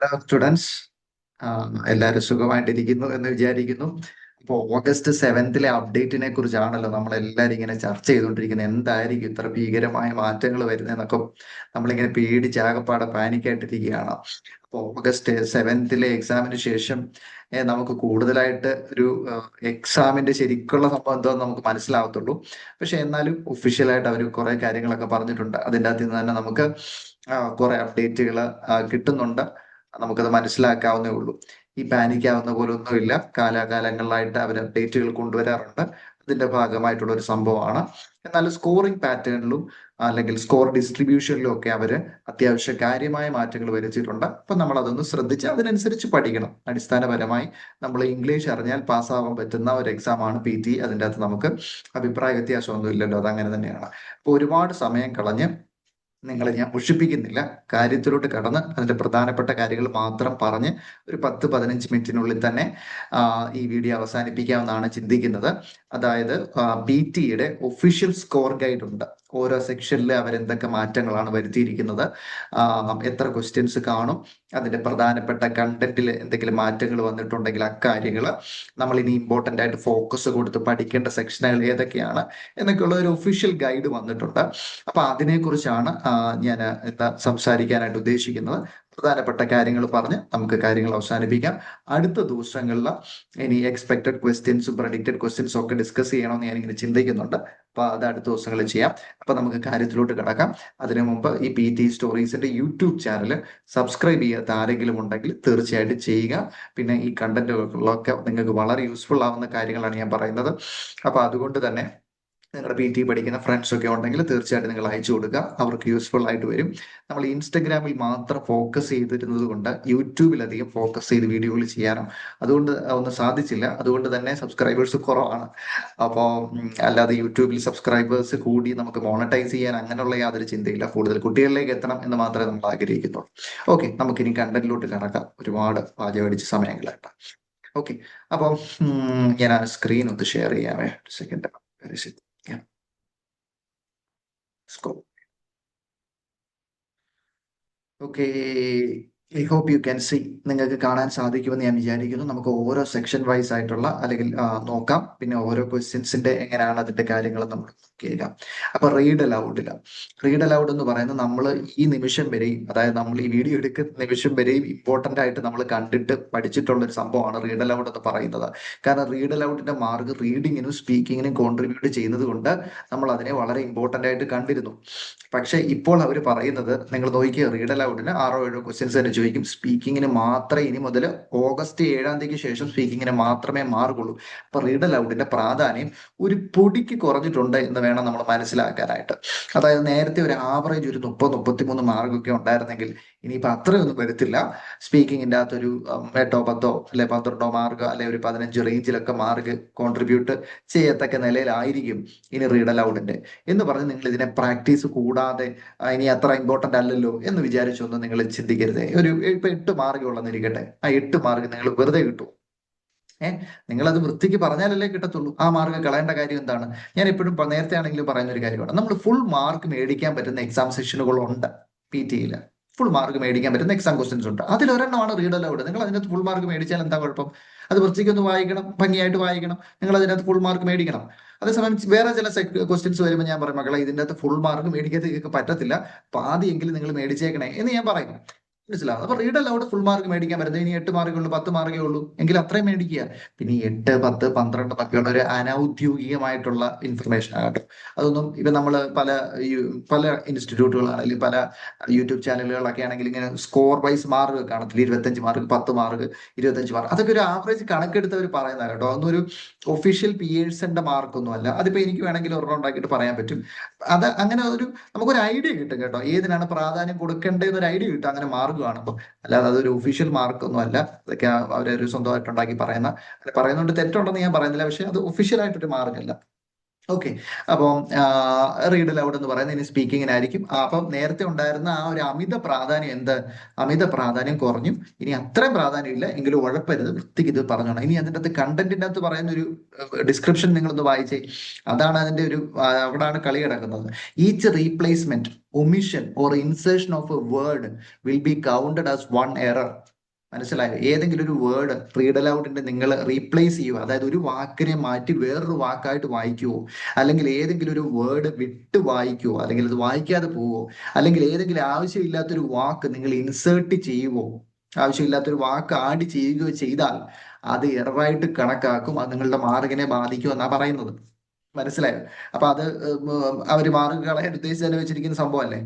Hello students, എല്ലാവരും സുഖമായിട്ടിരിക്കുന്നു എന്ന് വിചാരിക്കുന്നു. ഇപ്പോൾ ഓഗസ്റ്റ് 7th അപ്ഡേറ്റിനെ കുറിച്ചാണല്ലോ നമ്മൾ എല്ലാവരും ഇങ്ങനെ ചർച്ച ചെയ്തുകൊണ്ടിരിക്കുന്നത്. എന്തായിരിക്കും ഇത്ര ഭീകരമായ മാറ്റങ്ങൾ വരുന്നതെന്നൊക്കെ നമ്മളിങ്ങനെ പേടിച്ചാകപ്പാടെ പാനിക്കായിട്ടിരിക്കുകയാണ്. അപ്പോൾ ഓഗസ്റ്റ് 7th എക്സാമിന് ശേഷം നമുക്ക് കൂടുതലായിട്ട് ഒരു എക്സാമിന്റെ ശരിക്കുള്ള സംഭവം എന്താണെന്ന് നമുക്ക് മനസ്സിലാവത്തുള്ളൂ. പക്ഷെ എന്നാലും ഒഫീഷ്യലായിട്ട് അവർ കുറെ കാര്യങ്ങളൊക്കെ പറഞ്ഞിട്ടുണ്ട്. അതിൻ്റെ അകത്ത് നിന്ന് തന്നെ നമുക്ക് കുറെ അപ്ഡേറ്റുകൾ കിട്ടുന്നുണ്ട്. നമുക്കത് മനസ്സിലാക്കാവുന്നേ ഉള്ളൂ. ഈ പാനിക്കാവുന്ന പോലെ ഒന്നുമില്ല. കാലാകാലങ്ങളിലായിട്ട് അവർ അപ്ഡേറ്റുകൾ കൊണ്ടുവരാറുണ്ട്. അതിന്റെ ഭാഗമായിട്ടുള്ള ഒരു സംഭവമാണ്. എന്നാൽ സ്കോറിംഗ് പാറ്റേണിലും അല്ലെങ്കിൽ സ്കോർ ഡിസ്ട്രിബ്യൂഷനിലും ഒക്കെ അവര് അത്യാവശ്യം കാര്യമായ മാറ്റങ്ങൾ വരുത്തിയിട്ടുണ്ട്. അപ്പൊ നമ്മൾ അതൊന്ന് ശ്രദ്ധിച്ച് അതിനനുസരിച്ച് പഠിക്കണം. അടിസ്ഥാനപരമായി നമ്മൾ ഇംഗ്ലീഷ് അറിഞ്ഞാൽ പാസ്സാവാൻ പറ്റുന്ന ഒരു എക്സാം ആണ് PT. അതിൻ്റെ അകത്ത് നമുക്ക് അഭിപ്രായ വ്യത്യാസമൊന്നും ഇല്ലല്ലോ, അത് അങ്ങനെ തന്നെയാണ്. അപ്പൊ ഒരുപാട് സമയം കളഞ്ഞ് നിങ്ങളെ ഞാൻ മുഷിപ്പിക്കുന്നില്ല. കാര്യത്തിലോട്ട് കടന്ന് അതിന്റെ പ്രധാനപ്പെട്ട കാര്യങ്ങൾ മാത്രം പറഞ്ഞ് ഒരു 10-15 മിനിറ്റിനുള്ളിൽ തന്നെ ഈ വീഡിയോ അവസാനിപ്പിക്കാമെന്നാണ് ചിന്തിക്കുന്നത്. അതായത് PT-യുടെ ഒഫീഷ്യൽ സ്കോർ ഗൈഡ് ഉണ്ട്. ഓരോ സെക്ഷനിൽ അവരെന്തൊക്കെ മാറ്റങ്ങളാണ് വരുത്തിയിരിക്കുന്നത്, എത്ര ക്വസ്റ്റ്യൻസ് കാണും, അതിന്റെ പ്രധാനപ്പെട്ട കണ്ടന്റിൽ എന്തെങ്കിലും മാറ്റങ്ങൾ വന്നിട്ടുണ്ടെങ്കിൽ അക്കാര്യങ്ങൾ നമ്മൾ ഇനി ഇമ്പോർട്ടൻ്റ് ആയിട്ട് ഫോക്കസ് കൊടുത്ത് പഠിക്കേണ്ട സെക്ഷനുകൾ ഏതൊക്കെയാണ് എന്നൊക്കെയുള്ള ഒരു ഒഫീഷ്യൽ ഗൈഡ് വന്നിട്ടുണ്ട്. അപ്പൊ അതിനെക്കുറിച്ചാണ് ഞാൻ സംസാരിക്കാനായിട്ട് ഉദ്ദേശിക്കുന്നത്. പ്രധാനപ്പെട്ട കാര്യങ്ങൾ പറഞ്ഞ് നമുക്ക് കാര്യങ്ങൾ അവസാനിപ്പിക്കാം. അടുത്ത ദിവസങ്ങളിൽ ഇനി എക്സ്പെക്ടഡ് ക്വസ്റ്റ്യൻസും പ്രഡിക്റ്റഡ് ക്വസ്റ്റ്യൻസും ഒക്കെ ഡിസ്കസ് ചെയ്യണമെന്ന് ഞാനിങ്ങനെ ചിന്തിക്കുന്നുണ്ട്. അപ്പൊ അത് അടുത്ത ദിവസങ്ങളിൽ ചെയ്യാം. അപ്പൊ നമുക്ക് കാര്യത്തിലോട്ട് കിടക്കാം. അതിനു മുമ്പ് ഈ PT സ്റ്റോറീസിന്റെ യൂട്യൂബ് ചാനൽ സബ്സ്ക്രൈബ് ചെയ്യാത്ത ആരെങ്കിലും ഉണ്ടെങ്കിൽ തീർച്ചയായിട്ടും ചെയ്യുക. പിന്നെ ഈ കണ്ടന്റുകളൊക്കെ നിങ്ങൾക്ക് വളരെ യൂസ്ഫുൾ ആവുന്ന കാര്യങ്ങളാണ് ഞാൻ പറയുന്നത്. അപ്പൊ അതുകൊണ്ട് തന്നെ നിങ്ങളുടെ PT പഠിക്കുന്ന ഫ്രണ്ട്സ് ഒക്കെ ഉണ്ടെങ്കിൽ തീർച്ചയായിട്ടും നിങ്ങൾ അയച്ചു കൊടുക്കുക. അവർക്ക് യൂസ്ഫുൾ ആയിട്ട് വരും. നമ്മൾ ഇൻസ്റ്റഗ്രാമിൽ മാത്രം ഫോക്കസ് ചെയ്തിരുന്നത് കൊണ്ട് യൂട്യൂബിലധികം ഫോക്കസ് ചെയ്ത് വീഡിയോകൾ ചെയ്യാനും അതുകൊണ്ട് ഒന്നും സാധിച്ചില്ല. അതുകൊണ്ട് തന്നെ സബ്സ്ക്രൈബേഴ്സ് കുറവാണ്. അപ്പോൾ അല്ലാതെ യൂട്യൂബിൽ സബ്സ്ക്രൈബേഴ്സ് കൂടി നമുക്ക് മോണറ്റൈസ് ചെയ്യാൻ അങ്ങനെയുള്ള യാതൊരു ചിന്തയില്ല. കൂടുതൽ കുട്ടികളിലേക്ക് എത്തണം എന്ന് മാത്രമേ നമ്മൾ ആഗ്രഹിക്കുന്നുള്ളൂ. ഓക്കെ, നമുക്കിനി കണ്ടന്റിലോട്ട് കിടക്കാം. ഒരുപാട് പാചകടിച്ച സമയങ്ങളായിട്ട്. ഓക്കെ, അപ്പം ഞാൻ ആ സ്ക്രീൻ ഒന്ന് ഷെയർ ചെയ്യാമേ. Second. Yeah. Scope. Okay. I hope you can see. നിങ്ങൾക്ക് കാണാൻ സാധിക്കുമെന്ന് ഞാൻ വിചാരിക്കുന്നു. നമുക്ക് ഓരോ സെക്ഷൻ വൈസ് ആയിട്ടുള്ള അല്ലെങ്കിൽ നോക്കാം. പിന്നെ ഓരോ ക്വസ്റ്റ്യൻസിന്റെ എങ്ങനെയാണ് അതിന്റെ കാര്യങ്ങൾ നമ്മൾ നോക്കിയേക്കാം. അപ്പൊ റീഡ് അലൗഡ് എന്ന് പറയുന്നത് നമ്മൾ ഈ നിമിഷം വരെയും, അതായത് നമ്മൾ ഈ വീഡിയോ എടുക്കുന്ന നിമിഷം വരെയും ഇമ്പോർട്ടന്റ് ആയിട്ട് നമ്മൾ കണ്ടിട്ട് പഠിച്ചിട്ടുള്ള ഒരു സംഭവമാണ് റീഡ് അലൗഡ് എന്ന് പറയുന്നത്. കാരണം റീഡ് അലൗഡിന്റെ മാർക്ക് റീഡിങ്ങിനും സ്പീക്കിങ്ങിനും കോൺട്രിബ്യൂട്ട് ചെയ്യുന്നത് കൊണ്ട് നമ്മൾ അതിനെ വളരെ ഇമ്പോർട്ടന്റ് ആയിട്ട് കണ്ടിരുന്നു. പക്ഷെ ഇപ്പോൾ അവർ പറയുന്നത്, നിങ്ങൾ നോക്കിയ റീഡ് അലൗഡിന് 6-7 ക്വസ്റ്റ്യൻസ് തന്നെ ചോദിക്കും. സ്പീക്കിങ്ങിന് മാത്രമേ ഇനി മുതൽ ഓഗസ്റ്റ് 7th ശേഷം സ്പീക്കിങ്ങിന് മാത്രമേ മാർക്കുള്ളൂ. അപ്പൊ റീഡ് അലൗഡിന്റെ പ്രാധാന്യം ഒരു പൊടിക്ക് കുറഞ്ഞിട്ടുണ്ട് എന്ന് വേണം നമ്മൾ മനസ്സിലാക്കാനായിട്ട്. അതായത് നേരത്തെ ഒരു ആവറേജ് ഒരു 30-33 മാർക്കൊക്കെ ഉണ്ടായിരുന്നെങ്കിൽ ഇനിയിപ്പോ അത്രയൊന്നും വരത്തില്ല. സ്പീക്കിങ്ങിന്റെ അകത്തൊരു 8-10 അല്ലെ 12 മാർക്ക് അല്ലെ ഒരു 15 റേഞ്ചിലൊക്കെ മാർക്ക് കോൺട്രിബ്യൂട്ട് ചെയ്യത്തക്ക നിലയിലായിരിക്കും ഇനി റീഡ് അലൗഡിന്റെ എന്ന് പറഞ്ഞ് നിങ്ങൾ ഇതിനെ പ്രാക്ടീസ് കൂടാതെ ഇനി അത്ര ഇമ്പോർട്ടന്റ് അല്ലല്ലോ എന്ന് വിചാരിച്ചൊന്നും നിങ്ങൾ ചിന്തിക്കരുത്. ഇപ്പൊ 8 മാർക്ക് ഉള്ളെന്നിരിക്കട്ടെ, ആ 8 മാർക്ക് നിങ്ങൾ വെറുതെ കിട്ടും. നിങ്ങളത് വൃത്തിക്ക് പറഞ്ഞാലല്ലേ കിട്ടത്തുള്ളൂ. ആ മാർക്ക് കളയേണ്ട കാര്യം എന്താണ്? ഞാൻ എപ്പോഴും നേരത്തെ ആണെങ്കിലും പറയുന്ന ഒരു കാര്യമാണ്, നമ്മൾ ഫുൾ മാർക്ക് മേടിക്കാൻ പറ്റുന്ന എക്സാം സെഷനുകളുണ്ട് PT-യിൽ. ഫുൾ മാർക്ക് മേടിക്കാൻ പറ്റുന്ന എക്സാം ക്വസ്റ്റ്യൻസ് ഉണ്ട്. അതിലൊരെണ്ണമാണ് റീഡ് അലൗഡ്. നിങ്ങൾ അതിനകത്ത് ഫുൾ മാർക്ക് മേടിച്ചാൽ എന്താ കുഴപ്പം? അത് വൃത്തിക്കൊന്ന് വായിക്കണം, ഭംഗിയായിട്ട് വായിക്കണം. നിങ്ങൾ അതിനകത്ത് ഫുൾ മാർക്ക് മേടിക്കണം. അതേസമയം വേറെ ചില ക്വസ്റ്റ്യൻസ് വരുമ്പോൾ ഞാൻ പറയും, മക്കളെ ഇതിൻ്റെ അകത്ത് ഫുൾ മാർക്ക് മേടിക്കാതെ പറ്റത്തില്ല, പാതിയെങ്കിലും നിങ്ങൾ മേടിച്ചേക്കണേ എന്ന് ഞാൻ പറയും. മനസ്സിലാവും. അപ്പൊ റീഡ് അലൗഡ് ഫുൾ മാർക്ക് മേടിക്കാൻ പറ്റുന്നത് ഇനി 8 മാർക്കേ ഉള്ളൂ, 10 മാർക്കേ ഉള്ളൂ എങ്കിൽ അത്രയും മേടിക്കുക. പിന്നെ 8, 10, 12 ഒക്കെയുള്ള ഒരു അനൌദ്യോഗികമായിട്ടുള്ള ഇൻഫർമേഷൻ ആകട്ടെ. അതൊന്നും ഇപ്പൊ നമ്മൾ പല ഇൻസ്റ്റിറ്റ്യൂട്ടുകളാണെങ്കിലും പല യൂട്യൂബ് ചാനലുകളൊക്കെ ആണെങ്കിൽ ഇങ്ങനെ സ്കോർ വൈസ് മാർക്ക് കാണത്തില്ല. 25 മാർക്ക്, 10 മാർക്ക്, 25 മാർക്ക്, അതൊക്കെ ഒരു ആവറേജ് കണക്കെടുത്തവർ പറയുന്നതാണ് കേട്ടോ. അതൊന്നും ഒരു ഒഫീഷ്യൽ പിയേഴ്സിന്റെ മാർക്കൊന്നും അല്ല. അതിപ്പോ എനിക്ക് വേണമെങ്കിൽ ഒരെണ്ണം ഉണ്ടാക്കിയിട്ട് പറയാൻ പറ്റും. അത് അങ്ങനെ നമുക്കൊരു ഐഡിയ കിട്ടും കേട്ടോ, ഏതിനാണ് പ്രാധാന്യം കൊടുക്കേണ്ടതെന്നൊരു ഐഡിയ കിട്ടും അങ്ങനെ മാർക്ക് കാണുമ്പോൾ. അല്ലാതെ അതൊരു ഒഫീഷ്യൽ മാർക്കൊന്നും അല്ല. അതൊക്കെ അവരൊരു സ്വന്തമായിട്ട് ഉണ്ടാക്കി പറയുന്നതുകൊണ്ട് തെറ്റുണ്ടെന്ന് ഞാൻ പറയുന്നില്ല. പക്ഷെ അത് ഒഫീഷ്യൽ ആയിട്ടൊരു മാർക്കല്ല. ഓക്കെ. അപ്പം റീഡ് ലൗഡ് എന്ന് പറയുന്നത് ഇനി സ്പീക്കിങ്ങിനായിരിക്കും. അപ്പം നേരത്തെ ഉണ്ടായിരുന്ന ആ ഒരു അമിത പ്രാധാന്യം അമിത പ്രാധാന്യം കുറഞ്ഞു. ഇനി അത്രയും പ്രാധാന്യം ഇല്ല, എങ്കിലും ഉഴപ്പരുത്, വൃത്തിക്ക് ഇത് പറഞ്ഞോണം. ഇനി അതിൻ്റെ അകത്ത് കണ്ടന്റിന്റെ അകത്ത് പറയുന്ന ഒരു ഡിസ്ക്രിപ്ഷൻ നിങ്ങളൊന്ന് വായിച്ചേ. അതാണ് അതിന്റെ ഒരു അവിടാണ് കളി കിടക്കുന്നത്. Each replacement, omission or insertion of A word will be counted as one error. മനസ്സിലായോ? ഏതെങ്കിലും ഒരു വേർഡ് റീഡ് അലൗഡിന്റെ നിങ്ങൾ റീപ്ലേസ് ചെയ്യുക, അതായത് ഒരു വാക്കിനെ മാറ്റി വേറൊരു വാക്കായിട്ട് വായിക്കുവോ, അല്ലെങ്കിൽ ഏതെങ്കിലും ഒരു വേർഡ് വിട്ട് വായിക്കുവോ, അല്ലെങ്കിൽ അത് വായിക്കാതെ പോവോ, അല്ലെങ്കിൽ ഏതെങ്കിലും ആവശ്യമില്ലാത്തൊരു വാക്ക് നിങ്ങൾ ഇൻസേർട്ട് ചെയ്യുവോ, ആവശ്യമില്ലാത്തൊരു വാക്ക് ആഡ് ചെയ്യുകയോ ചെയ്താൽ അത് എററായിട്ട് കണക്കാക്കും, അത് നിങ്ങളുടെ മാർക്കിനെ ബാധിക്കും എന്നാ പറയുന്നത്. മനസ്സിലായോ? അപ്പൊ അത് അവര് മാർക്ക് കളയാൻ ഉദ്ദേശിച്ച് വെച്ചിരിക്കുന്ന സംഭവമല്ലേ.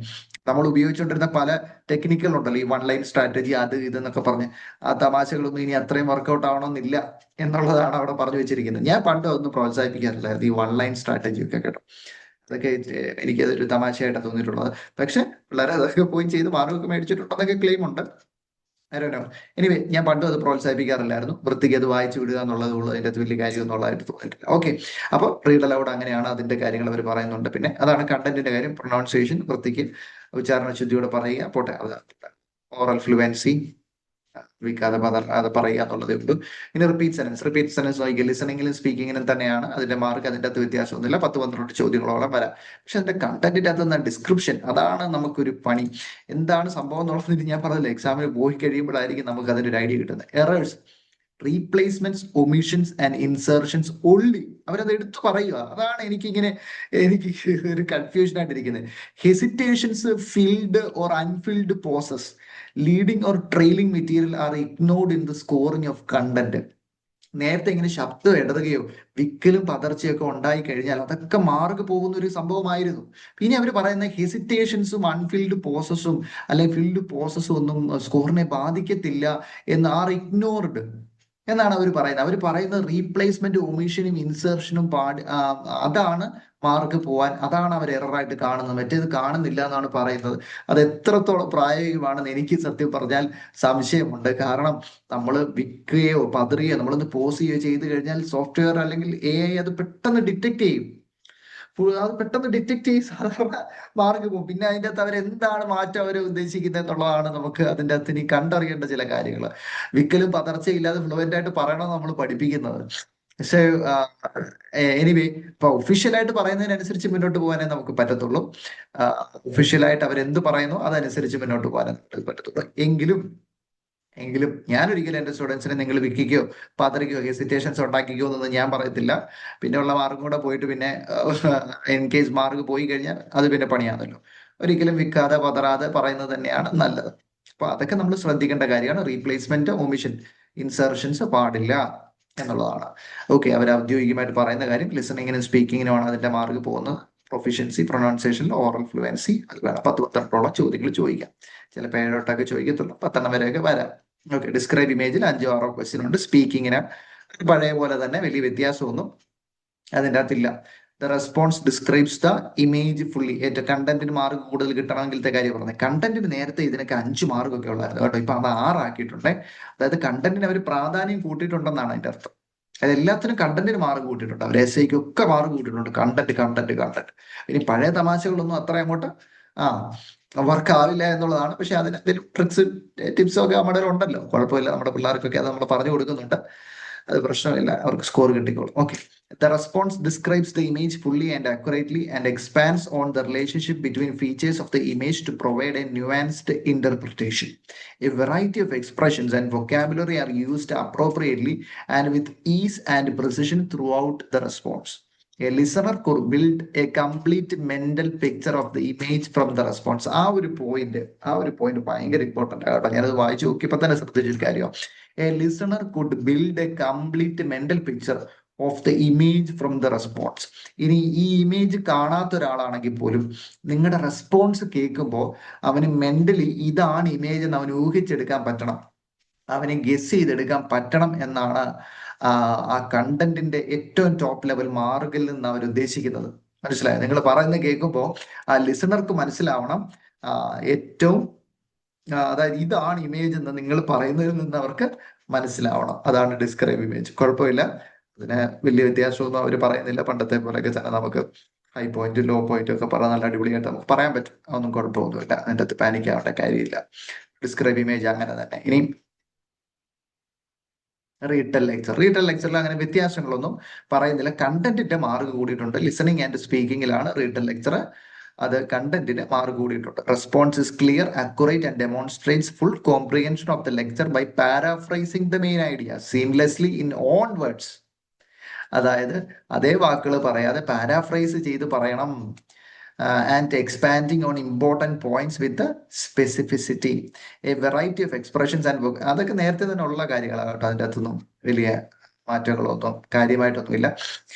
നമ്മൾ ഉപയോഗിച്ചുകൊണ്ടിരുന്ന പല ടെക്നിക്കുകളുണ്ടല്ലോ, ഈ വൺ ലൈൻ സ്ട്രാറ്റജി, അത് ഇതെന്നൊക്കെ പറഞ്ഞ് ആ തമാശകളൊന്നും ഇനി അത്രയും വർക്കൗട്ട് ആവണമെന്നില്ല എന്നുള്ളതാണ് അവിടെ പറഞ്ഞു വെച്ചിരിക്കുന്നത്. ഞാൻ പണ്ട് ഒന്നും പ്രോത്സാഹിപ്പിക്കാറില്ലായിരുന്നു ഈ വൺ ലൈൻ സ്ട്രാറ്റജി ഒക്കെ, കേട്ടോ. അതൊക്കെ എനിക്കതൊരു തമാശയായിട്ടാണ് തോന്നിയിട്ടുള്ളത്. പക്ഷെ പിള്ളേരെ അതൊക്കെ പോയി ചെയ്ത് മാർക്കൊക്കെ മേടിച്ചിട്ടുണ്ടെന്നൊക്കെ ക്ലെയിം ഉണ്ട്. എനിവേ, ഞാൻ പണ്ടും അത് പ്രോത്സാഹിപ്പിക്കാറില്ലായിരുന്നു. വൃത്തിക്ക് അത് വായിച്ചു വിടുക എന്നുള്ളത് അതിന്റെ അത് വലിയ കാര്യം എന്നുള്ളതായിട്ട് തോന്നിയിട്ടില്ല. ഓക്കെ. അപ്പോൾ റീഡ് അലൗഡ് അങ്ങനെയാണ്, അതിന്റെ കാര്യങ്ങൾ അവർ പറയുന്നുണ്ട്. പിന്നെ അതാണ് കണ്ടന്റിന്റെ കാര്യം. പ്രൊനൗൺസിയേഷൻ വൃത്തിക്ക് ഉച്ചാരണ ശുദ്ധിയോടെ പറയുക, പോട്ടെ. അത് ഓറൽ ഫ്ലുവൻസി വിൽക്കാതെ അത് പറയുക എന്നുള്ളതേ ഉള്ളൂ. ഇനി റിപ്പീറ്റ് സെനൻസ് നോക്കിയാൽ ലിസണിങ്ങിലും സ്പീക്കിങ്ങിനും തന്നെയാണ് അതിന്റെ മാർക്ക്. അതിന്റെ അകത്ത് വ്യത്യാസമൊന്നുമില്ല. 10-12 ചോദ്യങ്ങളോളം വരാം. പക്ഷെ അതിന്റെ കണ്ടന്റിന്റെ അകത്ത് ഡിസ്ക്രിപ്ഷൻ, അതാണ് നമുക്കൊരു പണി. എന്താണ് സംഭവം എന്നുള്ളത് ഞാൻ പറഞ്ഞില്ല, എക്സാമിന് പോയി കഴിയുമ്പോഴായിരിക്കും നമുക്ക് അതിന്റെ ഒരു ഐഡിയ കിട്ടുന്നത്. Errors, replacements, omissions and insertions only. അവരത് എടുത്തു പറയുക. അതാണ് എനിക്ക് ഒരു കൺഫ്യൂഷൻ ആയിട്ടിരിക്കുന്നത്. Hesitations, filled or unfilled pauses, leading or trailing material are ignored in the scoring of content. നേരത്തെ ഇങ്ങനെ ശബ്ദം ഇടറുകയോ വിക്കലും പതർച്ചയൊക്കെ ഉണ്ടായി കഴിഞ്ഞാൽ അതൊക്കെ മാർക്ക് പോകുന്ന ഒരു സംഭവമായിരുന്നു. പിന്നെ അവർ പറയുന്ന ഹെസിറ്റേഷൻസും അൺഫിൽഡ് പോസസും അല്ലെങ്കിൽ ഫിൽഡ് പോസസും ഒന്നും സ്കോറിനെ ബാധിക്കത്തില്ല എന്ന് ആർ ഇഗ്നോർഡ് എന്നാണ് അവർ പറയുന്നത്. അവർ പറയുന്നത് റീപ്ലേസ്മെന്റ്, ഒമിഷനും ഇൻസേർഷനും അതാണ് മാർക്ക് പോവാൻ, അതാണ് അവർ എററായിട്ട് കാണുന്നത്. മറ്റേത് കാണുന്നില്ല എന്നാണ് പറയുന്നത്. അത് എത്രത്തോളം പ്രായോഗികമാണെന്ന് എനിക്ക് സത്യം പറഞ്ഞാൽ സംശയമുണ്ട്. കാരണം നമ്മൾ വിൽക്കുകയോ പതറുകയോ നമ്മളൊന്ന് പോസ് ചെയ്യുകയോ ചെയ്ത് കഴിഞ്ഞാൽ സോഫ്റ്റ്വെയർ അല്ലെങ്കിൽ AI അത് പെട്ടെന്ന് ഡിറ്റക്ട് ചെയ്യും. അത് പെട്ടെന്ന് ഡിറ്റക്ട് ചെയ്ത് സാധാരണ മാർക്ക് പോകും. പിന്നെ അതിൻ്റെ അകത്ത് അവരെന്താണ് മാറ്റം അവർ ഉദ്ദേശിക്കുന്നത് എന്നുള്ളതാണ് നമുക്ക് അതിൻ്റെ അകത്ത് ഇനി കണ്ടറിയേണ്ട ചില കാര്യങ്ങൾ. വിക്കലും പതർച്ചയില്ലാതെ ഫ്ലുവൻ്റ് ആയിട്ട് പറയണമെന്ന് നമ്മൾ പഠിപ്പിക്കുന്നത്. പക്ഷേ എനിവേ, ഇപ്പൊ ഒഫീഷ്യലായിട്ട് പറയുന്നതിനനുസരിച്ച് മുന്നോട്ട് പോകാനേ നമുക്ക് പറ്റത്തുള്ളൂ. ഒഫീഷ്യലായിട്ട് അവരെന്ത് പറയുന്നു അതനുസരിച്ച് മുന്നോട്ട് പോകാനേ നമുക്ക് പറ്റത്തുള്ളൂ. എങ്കിലും ഞാൻ ഒരിക്കലും എന്റെ സ്റ്റുഡൻസിനെ നിങ്ങൾ വിൽക്കുകയോ പതറിക്കോ ഹെസിറ്റേഷൻസ് ഉണ്ടാക്കിക്കോ എന്നൊന്നും ഞാൻ പറയത്തില്ല. പിന്നെ ഉള്ള മാർക്കും കൂടെ പോയിട്ട് പിന്നെ ഇൻ കേസ് മാർക്ക് പോയി കഴിഞ്ഞാൽ അത് പിന്നെ പണിയാണല്ലോ. ഒരിക്കലും വിൽക്കാതെ പതറാതെ പറയുന്നത് തന്നെയാണ് നല്ലത്. അപ്പൊ അതൊക്കെ നമ്മൾ ശ്രദ്ധിക്കേണ്ട കാര്യമാണ്. റീപ്ലേസ്മെന്റ്, ഒമിഷൻ, ഇൻസർഷൻസ് പാടില്ല എന്നുള്ളതാണ്. ഓക്കെ. അവർ ഔദ്യോഗികമായിട്ട് പറയുന്ന കാര്യം ലിസണിങ്ങിനും സ്പീക്കിങ്ങിനുമാണ് അതിന്റെ മാർക്ക് പോകുന്നത്. പ്രൊഫിഷ്യൻസി, പ്രൊനൗൺസിയേഷൻ, ഓറൽ ഫ്ലുവൻസി, അത് വേണം. 10-12 ചോദ്യങ്ങൾ ചോദിക്കാം. ചിലപ്പോൾ 7-8 ചോദിക്കത്തുള്ളൂ. 10 വരെയൊക്കെ വരാം. ഓക്കെ. ഡിസ്ക്രൈബ് ഇമേജിൽ 5-6 ക്വസ്റ്റ്യൻ ഉണ്ട്. സ്പീക്കിങ്ങിന് പഴയ പോലെ തന്നെ, വലിയ വ്യത്യാസമൊന്നും അതിൻ്റെ അകത്തില്ല. The response describes the image fully. ഏറ്റവും കണ്ടന്റിന് മാർക്ക് കൂടുതൽ കിട്ടണമെങ്കിലത്തെ കാര്യം പറഞ്ഞത്. കണ്ടന്റിന് നേരത്തെ ഇതിനൊക്കെ 5 മാർക്കൊക്കെ ഉള്ളായിരുന്നു കേട്ടോ. ഇപ്പൊ അത് 6 ആക്കിയിട്ടുണ്ട്. അതായത് കണ്ടന്റിന് അവർ പ്രാധാന്യം കൂട്ടിയിട്ടുണ്ടെന്നാണ് അതിന്റെ അർത്ഥം. അത് എല്ലാത്തിനും കണ്ടന്റിന് മാർക്ക് കൂട്ടിയിട്ടുണ്ട്. അവർ SIക്ക് ഒക്കെ മാർക്ക് കൂട്ടിയിട്ടുണ്ട്. കണ്ടന്റ്. ഇനി പഴയ തമാശകളൊന്നും അത്ര അങ്ങോട്ട് വർക്ക് ആവില്ല എന്നുള്ളതാണ്. പക്ഷെ അതിന് എന്തെങ്കിലും ട്രിക്സ്, ടിപ്സും ഒക്കെ നമ്മുടെ ഉണ്ടല്ലോ, കുഴപ്പമില്ല. നമ്മുടെ പിള്ളേർക്കൊക്കെ അത് നമ്മൾ പറഞ്ഞു കൊടുക്കുന്നുണ്ട്. അത് പ്രശ്നമില്ല, അവർക്ക് സ്കോർ കിട്ടിക്കോളും. Okay. The response describes the image fully and accurately and expands on the relationship between features of the image to provide a nuanced interpretation. A variety of expressions and vocabulary are used appropriately and with ease and precision throughout the response. A listener could build a complete mental picture of the image from the response. ആ ഒരു point ഭയങ്കര important ആട്ടോ. ഞാനത് വായിച്ചു നോക്കിയപ്പോ തന്നെ ശ്രദ്ധിച്ചൊരു കാര്യമാണ്. A listener could build a complete mental picture of the image from the response. ഇനി ഈ ഇമേജ് കാണാത്ത ഒരാളാണെങ്കിൽ പോലും നിങ്ങളുടെ റെസ്പോൺസ് കേൾക്കുമ്പോൾ അവന് മെന്റലി ഇതാണ് ഇമേജ് എന്ന് അവന് ഊഹിച്ചെടുക്കാൻ പറ്റണം, അവനെ ഗസ് ചെയ്തെടുക്കാൻ പറ്റണം എന്നാണ് ആ കണ്ടന്റിന്റെ ഏറ്റവും ടോപ്പ് ലെവൽ മാർക്കിൽ നിന്ന് അവർ ഉദ്ദേശിക്കുന്നത്. മനസ്സിലായോ? നിങ്ങൾ പറയുന്നത് കേൾക്കുമ്പോൾ ആ ലിസണർക്ക് മനസ്സിലാവണം ഏറ്റവും, അതായത് ഇതാണ് ഇമേജ് എന്ന് നിങ്ങൾ പറയുന്നതിൽ നിന്ന് അവർക്ക് മനസ്സിലാവണം. അതാണ് ഡിസ്ക്രൈബ് ഇമേജ്. കുഴപ്പമില്ല. അതിന് വലിയ വ്യത്യാസമൊന്നും അവർ പറയുന്നില്ല. പണ്ടത്തെ പോലെയൊക്കെ തന്നെ നമുക്ക് ഹൈ പോയിന്റ് ലോ പോയിന്റ് ഒക്കെ പറഞ്ഞാൽ നല്ല അടിപൊളിയായിട്ട് നമുക്ക് പറയാൻ പറ്റും. അതൊന്നും കുഴപ്പമൊന്നുമില്ല. അതിൻ്റെ അകത്ത് പാനിക് ആവേണ്ട കാര്യമില്ല. ഡിസ്ക്രൈബ് ഇമേജ് അങ്ങനെ തന്നെ. ഇനി റീറ്റെൽ ലെക്ചറിൽ അങ്ങനെ വ്യത്യാസങ്ങളൊന്നും പറയുന്നില്ല. കണ്ടന്റിന്റെ മാർക്ക് കൂടിയിട്ടുണ്ട്. ലിസണിങ് ആൻഡ് സ്പീക്കിങ്ങിലാണ് റീറ്റെൽ ലെക്ചർ. അത് കണ്ടന്റിന് മാർക്ക് കൂടിയിട്ടുണ്ട്. Response is clear, accurate and demonstrates full comprehension of the lecture by paraphrasing the main idea seamlessly in own words. അതായത് അതേ വാക്കുകൾ പറയാതെ പാരാഫ്രൈസ് ചെയ്ത് പറയണം. And expanding on important points with specificity, a variety of expressions and അതൊക്കെ നേരത്തെ തന്നെ ഉള്ള കാര്യങ്ങളാണ് കേട്ടോ. അതിൻ്റെ അകത്തൊന്നും വലിയ മാറ്റങ്ങളൊന്നും കാര്യമായിട്ടൊന്നുമില്ല.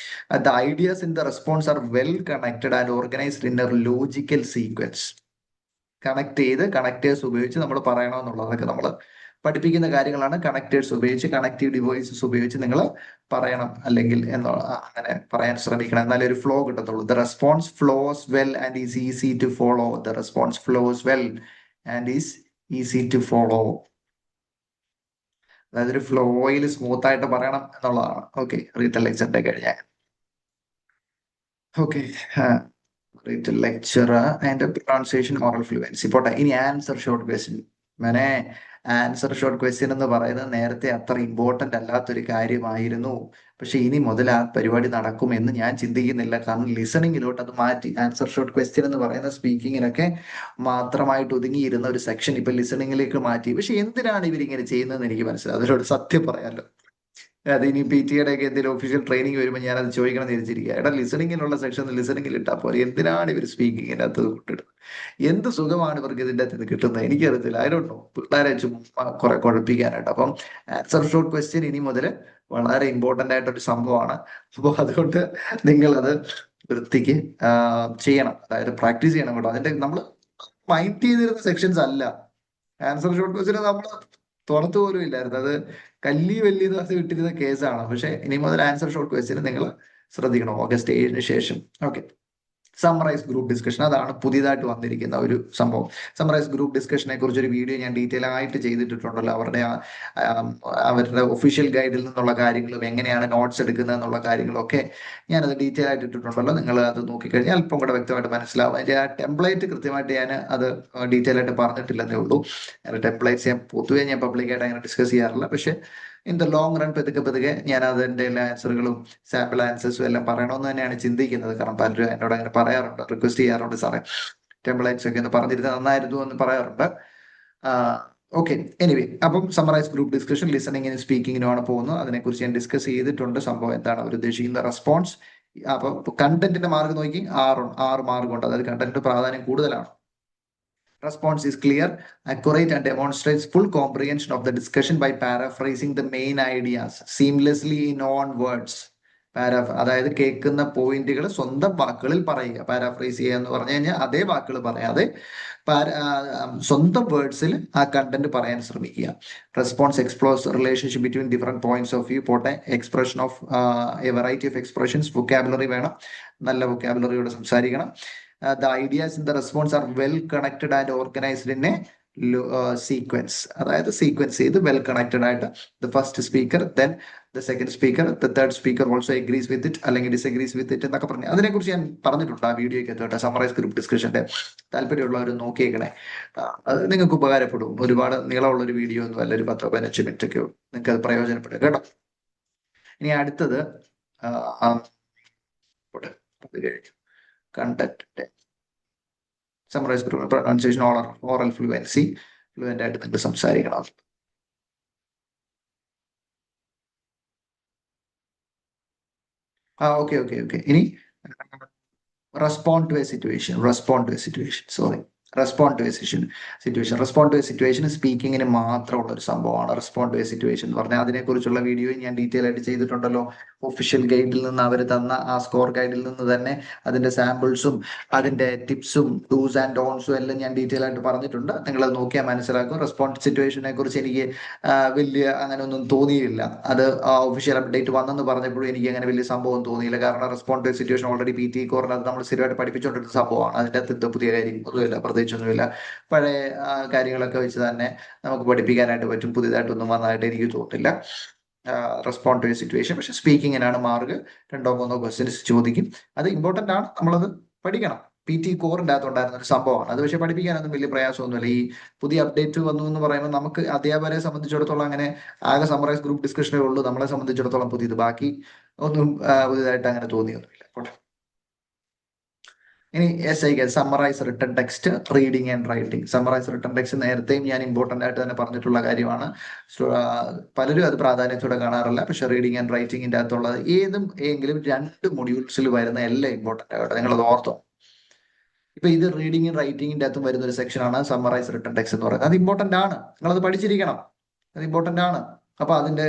The ideas in the response are well connected and organised in a logical sequence. Connect ചെയ്ത് കണക്ടേഴ്സ് ഉപയോഗിച്ച് നമ്മൾ പറയണമെന്നുള്ളതൊക്കെ നമ്മൾ പഠിപ്പിക്കുന്ന കാര്യങ്ങളാണ്. കണക്ടേഴ്സ് ഉപയോഗിച്ച്, കണക്റ്റീവ് ഡിവൈസസ് ഉപയോഗിച്ച് നിങ്ങൾ പറയണം, അല്ലെങ്കിൽ അങ്ങനെ പറയാൻ ശ്രമിക്കണം. എന്നാലേ ഒരു ഫ്ലോ കിട്ടത്തുള്ളൂ. The response flows well and is easy to follow. The response flows well and is easy to follow. അതായത് ഒരു ഫ്ലോയിൽ സ്മൂത്ത് ആയിട്ട് പറയണം എന്നുള്ളതാണ്. ഓക്കെ, റീറ്റൽ ലെക്ചറിന്റെ കഴിഞ്ഞാൽ okay retell lecture and pronunciation oral fluency പോട്ടെ. ഇനി ആൻസർ ഷോർട്ട് ക്വസ്റ്റ്യൻ. മനെ ആൻസർ ഷോർട്ട് ക്വസ്റ്റ്യൻ എന്ന് പറയുന്നത് നേരത്തെ അത്ര ഇമ്പോർട്ടന്റ് അല്ലാത്തൊരു കാര്യമായിരുന്നു. പക്ഷെ ഇനി മുതൽ ആ പരിപാടി നടക്കുമെന്ന് ഞാൻ ചിന്തിക്കുന്നില്ല. കാരണം ലിസണിങ്ങിലോട്ട് അത് മാറ്റി. ആൻസർ ഷോർട്ട് ക്വസ്റ്റ്യൻ എന്ന് പറയുന്ന സ്പീക്കിങ്ങിനൊക്കെ മാത്രമായിട്ട് ഒതുങ്ങിയിരുന്ന ഒരു സെക്ഷൻ ഇപ്പൊ ലിസണിങ്ങിലേക്ക് മാറ്റി. പക്ഷെ എന്തിനാണ് ഇവരിങ്ങനെ ചെയ്യുന്നതെന്ന് എനിക്ക് മനസ്സിലായി. അതിനോട് സത്യം പറയാമല്ലോ. അത് ഇനി പി ടി എയുടെ ഒക്കെ എന്തെങ്കിലും ഒഫീഷ്യൽ ട്രെയിനിങ് വരുമ്പോൾ ഞാൻ അത് ചോദിക്കണം എന്ന് തിരിച്ചിരിക്കുക. എടാ, ലിസണിങ്ങിനുള്ള സെക്ഷൻ ലിസണിങ്ങിൽ ഇട്ടാൽ പോലെ എന്തിനാണ് ഇവർ സ്പീക്കിങ്ങിൻ്റെ അകത്ത് കൊണ്ടിടുന്നത്? എന്ത് സുഖമാണ് ഇവർക്ക് ഇതിൻ്റെ അകത്ത് കിട്ടുന്നത്? എനിക്കറിയത്തില്ല. I don't know. പിള്ളേരെ ചുമ്മാ കുറെ കുഴപ്പിക്കാനായിട്ട്. അപ്പം ആൻസർ ഷോർട്ട് ക്വസ്റ്റ്യൻ ഇനി മുതൽ വളരെ ഇമ്പോർട്ടന്റ് ആയിട്ടൊരു സംഭവമാണ്. അപ്പോൾ അതുകൊണ്ട് നിങ്ങളത് വൃത്തിക്ക് ചെയ്യണം. അതായത് പ്രാക്ടീസ് ചെയ്യണം കേട്ടോ. അതിന്റെ നമ്മൾ മൈൻഡ് ചെയ്തിരുന്ന സെക്ഷൻസ് അല്ല. ആൻസർ ഷോർട്ട് ക്വസ്റ്റ്യൻ നമ്മൾ തുറത്തു പോലും ഇല്ലായിരുന്നു. അത് കല്ലി വലിയ ദിവസം ഇട്ടിരുന്ന കേസാണ്. പക്ഷെ ഇനി മുതൽ ആൻസർ ഷോർട്ട് ക്വസ്റ്റ്യൻ നിങ്ങൾ ശ്രദ്ധിക്കണം. ഓഗസ്റ്റ് 7 ശേഷം. ഓക്കെ, സമ്മറൈസ് ഗ്രൂപ്പ് ഡിസ്കഷൻ, അതാണ് പുതിയതായിട്ട് വന്നിരിക്കുന്ന ഒരു സംഭവം. സമ്മറൈസ് ഗ്രൂപ്പ് ഡിസ്കഷനെ കുറിച്ച് ഒരു വീഡിയോ ഞാൻ ഡീറ്റെയിൽ ആയിട്ട് ചെയ്തിട്ടുണ്ടല്ലോ. അവരുടെ ഒഫീഷ്യൽ ഗൈഡിൽ നിന്നുള്ള കാര്യങ്ങളും എങ്ങനെയാണ് നോട്ട്സ് എടുക്കുന്നത് എന്നുള്ള കാര്യങ്ങളൊക്കെ ഞാനത് ഡീറ്റെയിൽ ആയിട്ട് ഇട്ടിട്ടുണ്ടല്ലോ. നിങ്ങൾ അത് നോക്കിക്കഴിഞ്ഞാൽ അല്പം കൂടെ വ്യക്തമായിട്ട് മനസ്സിലാവും. അതിന്റെ ആ ടെംപ്ലേറ്റ് കൃത്യമായിട്ട് ഞാൻ അത് ഡീറ്റെയിൽ ആയിട്ട് പറഞ്ഞിട്ടില്ലെന്നേ ഉള്ളൂ. ടെംപ്ലേറ്റ്സ് ഞാൻ പൊതുവെ ഞാൻ പബ്ലിക്കായിട്ട് അങ്ങനെ ഡിസ്കസ് ചെയ്യാറില്ല. പക്ഷെ ഇൻ ദ ലോങ് റൺ പതുക്കെ ഞാൻ അതിന്റെ എല്ലാ ആൻസറുകളും സാമ്പിൾ ആൻസേഴ്സും എല്ലാം പറയണമെന്ന് തന്നെയാണ് ചിന്തിക്കുന്നത്. കാരണം പലരും എന്നോട് അങ്ങനെ പറയാറുണ്ട്, റിക്വസ്റ്റ് ചെയ്യാറുണ്ട്, സാറേ ടെംപ്ലേറ്റ്സ് ഒക്കെ ഒന്ന് പറഞ്ഞിരുന്നത് നന്നായിരുന്നു എന്ന് പറയാറുണ്ട്. ഓക്കെ, എനിവേ, അപ്പം സമ്മറൈസ് ഗ്രൂപ്പ് ഡിസ്കഷൻ ലിസണിങ്ങിനും സ്പീക്കിങ്ങിനുമാണ് പോകുന്നത്. അതിനെക്കുറിച്ച് ഞാൻ ഡിസ്കസ് ചെയ്തിട്ടുണ്ട്. സംഭവം എന്താണ് അവർ ഉദ്ദേശിക്കുന്ന റെസ്പോൺസ്. അപ്പൊ കണ്ടന്റിന്റെ മാർക്ക് നോക്കി 6 മാർക്ക് ഉണ്ട്. അതായത് കണ്ടന്റിന്റെ പ്രാധാന്യം കൂടുതലാണ്. Response is clear, accurate, and demonstrates full comprehension of the discussion by paraphrasing the main ideas seamlessly in own words. അതായത് കേൾക്കുന്ന പോയിന്റുകൾ സ്വന്തം വാക്കുകളിൽ പറയുക. പാരാഫ്രൈസ് ചെയ്യുക എന്ന് പറഞ്ഞു കഴിഞ്ഞാൽ അതേ വാക്കുകൾ പറയാതെ സ്വന്തം വേർഡ്സിൽ ആ കണ്ടന്റ് പറയാൻ ശ്രമിക്കുക. Response explores relationship between different points of view. പോട്ടെ, expression of a variety of expressions. Vocabulary വേണം, നല്ല വൊക്കാബുലറിയോട് സംസാരിക്കണം. The ideas in the response are well connected and organized in a sequence. അതായത് സീക്വൻസ് ചെയ്ത് വെൽ കണക്റ്റഡ് ആയിട്ട് the first speaker, then the second speaker, the third speaker also agrees with it അല്ലെങ്കിൽ disagrees with it എന്നൊക്കെ പറഞ്ഞു. അതിനെക്കുറിച്ച് ഞാൻ പറഞ്ഞിട്ടുണ്ട് ആ വീഡിയോയ്ക്ക് കേട്ടോ. സമ്മറൈസ് ഗ്രൂപ്പ് ഡിസ്കഷന്റെ താല്പര്യമുള്ളവർ നോക്കിയേക്കണേ. അത് നിങ്ങൾക്ക് ഉപകാരപ്പെടും. ഒരുപാട് നീളമുള്ള ഒരു വീഡിയോ ഒന്നും അല്ല, ഒരു 10-15 മിനിറ്റ് ഒക്കെ നിങ്ങൾക്ക് അത് പ്രയോജനപ്പെടും കേട്ടോ. ഇനി അടുത്തത് content summarise pronunciation oral fluency. Fluent ആയിട്ട് നിങ്ങൾ സംസാരിക്കണം. ഓക്കെ. ഇനി റെസ്പോണ്ട് ടു എ സിറ്റുവേഷൻ സ്പീക്കിങ്ങിന് മാത്രമുള്ള ഒരു സംഭവമാണ്. റെസ്പോണ്ട് ടു എ സിറ്റുവേഷൻ എന്ന് പറഞ്ഞാൽ അതിനെക്കുറിച്ചുള്ള വീഡിയോ ഞാൻ ഡീറ്റെയിൽ ആയിട്ട് ചെയ്തിട്ടുണ്ടല്ലോ. ഒഫീഷ്യൽ ഗൈഡിൽ നിന്ന് അവർ തന്ന ആ സ്കോർ ഗൈഡിൽ നിന്ന് തന്നെ അതിന്റെ സാമ്പിൾസും അതിന്റെ ടിപ്സും ഡൂസ് ആൻഡ് ഡോൺസും എല്ലാം ഞാൻ ഡീറ്റെയിൽ ആയിട്ട് പറഞ്ഞിട്ടുണ്ട്. നിങ്ങൾ അത് നോക്കിയാൽ മനസ്സിലാക്കും. റെസ്പോണ്ട് സിറ്റുവേഷനെ കുറിച്ച് എനിക്ക് വലിയ അങ്ങനെ ഒന്നും തോന്നിയില്ല. അത് ഒഫീഷ്യൽ അപ്ഡേറ്റ് വന്നെന്ന് പറഞ്ഞപ്പോഴും എനിക്ക് അങ്ങനെ വലിയ സംഭവം തോന്നിയില്ല. കാരണം respond to situation already PT കോറിനകത്ത് നമ്മൾ സ്ഥിരമായിട്ട് പഠിപ്പിച്ചുകൊണ്ടിരുന്ന സംഭവമാണ്. അതിൻ്റെ അകത്ത് പുതിയ കാര്യം ഒന്നുമില്ല, പ്രത്യേകിച്ചൊന്നുമില്ല. പഴയ കാര്യങ്ങളൊക്കെ വെച്ച് തന്നെ നമുക്ക് പഠിപ്പിക്കാനായിട്ട് പറ്റും. പുതിയതായിട്ടൊന്നും വന്നതായിട്ട് എനിക്ക് തോന്നുന്നില്ല. Respond to a situation. പക്ഷെ സ്പീക്കിങ്ങിനാണ് മാർക്ക്. 2 3 ക്വസ്റ്റ്യൻസ് ചോദിക്കും. അത് ഇമ്പോർട്ടന്റ് ആണ്, നമ്മളത് പഠിക്കണം. PT കോറിന്റെ അകത്തുണ്ടായിരുന്ന ഒരു സംഭവമാണ് അത്. പക്ഷെ പഠിപ്പിക്കാനൊന്നും വലിയ പ്രയാസമൊന്നുമില്ല. ഈ പുതിയ അപ്ഡേറ്റ് വന്നു എന്ന് പറയുമ്പോൾ നമുക്ക് അധ്യാപകരെ സംബന്ധിച്ചിടത്തോളം അങ്ങനെ ആകെ സമ്മറൈസ് ഗ്രൂപ്പ് ഡിസ്കഷനേ ഉള്ളൂ നമ്മളെ സംബന്ധിച്ചിടത്തോളം പുതിയത്. ബാക്കി ഒന്നും പുതിയതായിട്ട് അങ്ങനെ തോന്നിയൊന്നുമില്ല. ഇനി summarise written text, reading and writing. Summarise written text നേരത്തെയും ഞാൻ ഇമ്പോർട്ടന്റ് ആയിട്ട് തന്നെ പറഞ്ഞിട്ടുള്ള കാര്യമാണ്. പലരും അത് പ്രാധാന്യത്തോടെ കാണാറില്ല. പക്ഷെ റീഡിങ് ആൻഡ് റൈറ്റിംഗിന്റെ അകത്തുള്ളത് എങ്കിലും 2 മൊഡ്യൂൾസിൽ വരുന്ന എല്ലാം ഇമ്പോർട്ടന്റ് ആയിട്ട് നിങ്ങളത് ഓർത്തോ. ഇപ്പൊ ഇത് റീഡിങ്ങും റൈറ്റിംഗിന്റെ അകത്തും വരുന്ന ഒരു സെക്ഷനാണ് സമ്മറൈസ് റിട്ടൺ ടെക്സ്റ്റ് എന്ന് പറയുന്നത്. അത് ഇമ്പോർട്ടന്റ് ആണ്, നിങ്ങളത് പഠിച്ചിരിക്കണം. അത് ഇമ്പോർട്ടന്റ് ആണ്. അപ്പൊ അതിന്റെ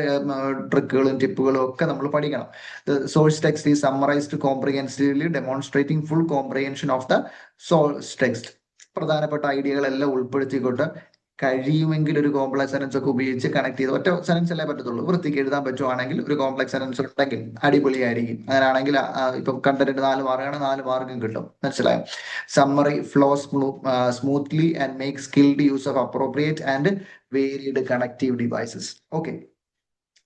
ട്രിക്കുകളും ടിപ്പുകളും ഒക്കെ നമ്മൾ പഠിക്കണം. Source text is summarised comprehensively demonstrating full comprehension of the source text. പ്രധാനപ്പെട്ട ഐഡിയകളെല്ലാം ഉൾപ്പെടുത്തിക്കൊണ്ട് കഴിയുമെങ്കിൽ ഒരു കോംപ്ലക്സ് സെനൻസ് ഒക്കെ ഉപയോഗിച്ച് കണക്ട് ചെയ്ത് ഒറ്റ സെനൻസ് അല്ലേ പറ്റത്തുള്ളൂ. വൃത്തിക്ക് എഴുതാൻ പറ്റുവാണെങ്കിൽ ഒരു കോംപ്ലക്സ് സെനൻസ് ഉണ്ടെങ്കിൽ അടിപൊളിയായിരിക്കും. അങ്ങനെയാണെങ്കിൽ ഇപ്പൊ കണ്ടന്റ് 4 മാർക്കാണ്, 4 മാർക്കും കിട്ടും. മനസ്സിലായോ? Summary flows smoothly and make skilled use of appropriate and varied connective devices. Okay,